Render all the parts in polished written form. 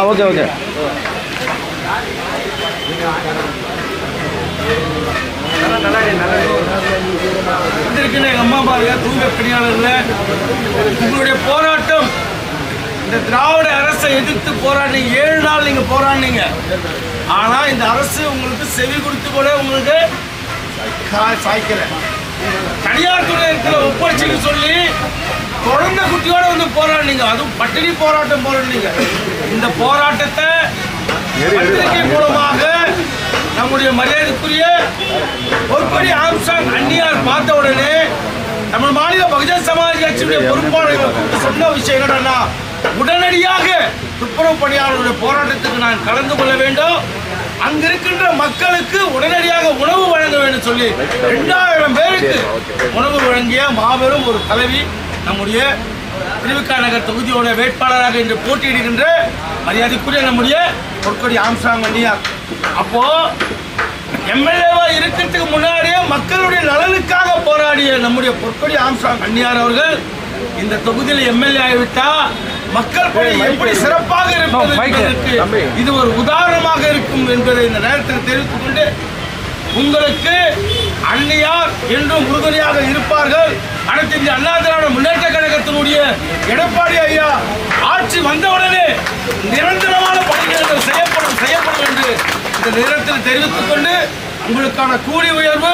Okay okay. எங்க அம்மா பாருங்க, தூங்க பணியாளர்கள் உங்களுடைய போராட்டம் இந்த திராவிட அரசை எதிர்த்து போராடினீங்க. 7 நாள் நீங்க போராடினீங்க. ஆனா இந்த அரசு உங்களுக்கு செவி கொடுத்து கூட உங்களுக்கு சாய்க்கல. தனியார் துறை இருக்கிற ஒப்படைச்சுன்னு சொல்லி குழந்தை குட்டியோட வந்து போராடினீங்க. அதுவும் பட்டினி போராட்டம் போராடினீங்க. இந்த போராட்டத்தை பத்திரிகை மூலமாக நம்முடைய மரியாதைக்குரிய பொற்கொடி ஆம்ஸ்ட்ராங் அந்நியார் பார்த்த உடனே தமிழ் மாநில பகுஜன் சமாஜ் கட்சியுடைய பொறுப்பாளர்கள் சொன்ன விஷயம் என்னன்னா, உடனடியாக துப்புரவு பணியாளர்களுடைய போராட்டத்துக்கு நான் கலந்து கொள்ள வேண்டும், அங்கிருக்கின்ற மக்களுக்கு உடனடியாக உணவு வழங்க வேண்டும் சொல்லி 2000 பேருக்கு உணவு வழங்கிய மாபெரும் ஒரு தலைவி நம்முடைய திருவிக்கா நகர் தொகுதியோட வேட்பாளராக இன்று போட்டியிடுகின்ற மரியாதைக்குரிய நம்முடைய பொற்கொடி ஆம்ஸ்ட்ராங் அந்நியார். அப்போ எம்எல்ஏவா இருக்கிறதுக்கு முன்னாடியே மக்களுடைய நலனுக்காக போராடிய நம்முடைய பொற்கொடி ஆம்ஸ்ட்ராங் அந்நியார் அவர்கள் இந்த தொகுதியில் எம்எல்ஏ ஆகிவிட்டா மக்கள் பணி எப்படி சிறப்பாக இருப்பதற்கு இது ஒரு உதாரணமாக இருக்கும் என்பதை இந்த நேரத்தில் தெரிவித்துக் கொண்டு, உங்களுக்கு அந்நியார் என்றும் உறுதுணையாக இருப்பார்கள். அனைத்து இந்திய அண்ணா திராவிட முன்னேற்ற கழகத்தினுடைய எடப்பாடி ஐயா ஆட்சி வந்தவுடனே நிரந்தரமான பணிகள் செய்யப்படும் என்று இந்த நேரத்தில் தெரிவித்துக் கொண்டு, உங்களுக்கான கூலி உயர்வு,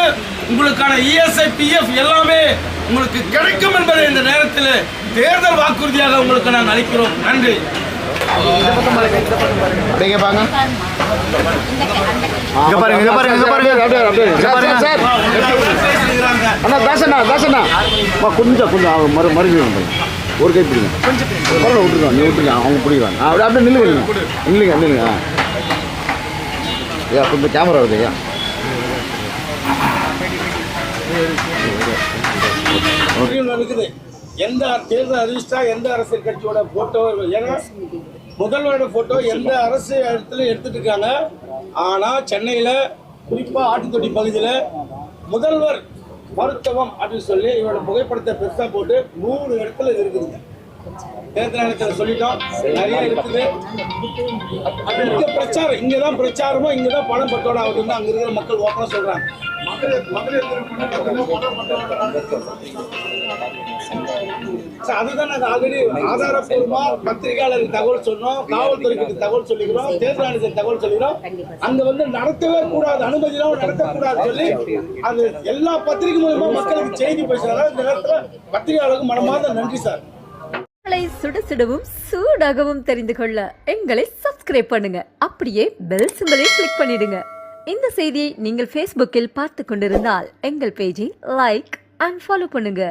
உங்களுக்கான இஎஸ்ஐ பிஎஃப் எல்லாமே உங்களுக்கு கிடைக்கும் என்பதை இந்த நேரத்தில் தேர்தல் வாக்குறுதியாக உங்களுக்கு நாங்கள் அளிக்கிறோம். நன்றி. ஒரு கை பிடிங்க, விட்டுருக்கோம், நீ விட்டுருங்க, அவங்க பிடிக்கிறாங்க. அப்படியே நில்லுங்க. ஐயா கொஞ்சம் கேமரா வருது ஐயா. எந்த தேர்தல் அறிவிச்சா எந்த அரசியல் கட்சியோட போட்டோ, ஏன்னா முதல்வரோட போட்டோ எந்த அரசு இடத்துல எடுத்துட்டு இருக்காங்க. ஆனா சென்னையில குறிப்பா ஆட்டுத்தொட்டி பகுதியில் முதல்வர் மருத்துவம் அப்படின்னு சொல்லி இவரோட புகைப்படத்தை பெருசா போட்டு 3 இடத்துல இது இருக்குதுங்க. தேர்தல் நேரத்தில் சொல்லிட்டோம், நிறைய இருக்குது. இங்க பிரச்சாரம், இங்கதான் பிரச்சாரமோ, இங்கதான் பணம் பட்டோட ஆகுதுன்னு அங்க இருக்கிற மக்கள் ஓப்பனா சொல்றாங்க. அதுதான் நாங்கள் ஆல்ரெடி ஆதாரப்பூர்வமா பத்திரிகையாளருக்கு தகவல் சொன்னோம், காவல்துறைக்கு தகவல் சொல்லிக்கிறோம், தேர்தல் ஆணையத்துக்கு தகவல் சொல்லிக்கிறோம். அங்க வந்து நடத்தவே கூடாது, அனுமதியெல்லாம் நடத்தக்கூடாது சொல்லி அது எல்லா பத்திரிகை மூலமா மக்களுக்கு செய்தி பேசுறாங்க. இந்த நேரத்துல பத்திரிகையாளருக்கு மனமார்ந்த நன்றி சார். சுட சுடவும் சூடாகவும் தெரிந்து கொள்ள எங்களை சப்ஸ்கிரைப் பண்ணுங்க. அப்படியே பெல் சிம்பலை கிளிக் பண்ணிடுங்க. இந்த செய்தியை நீங்கள் Facebookல் பார்த்து கொண்டிருந்தால் எங்கள் பேஜை லைக் அண்ட் ஃபாலோ பண்ணுங்க.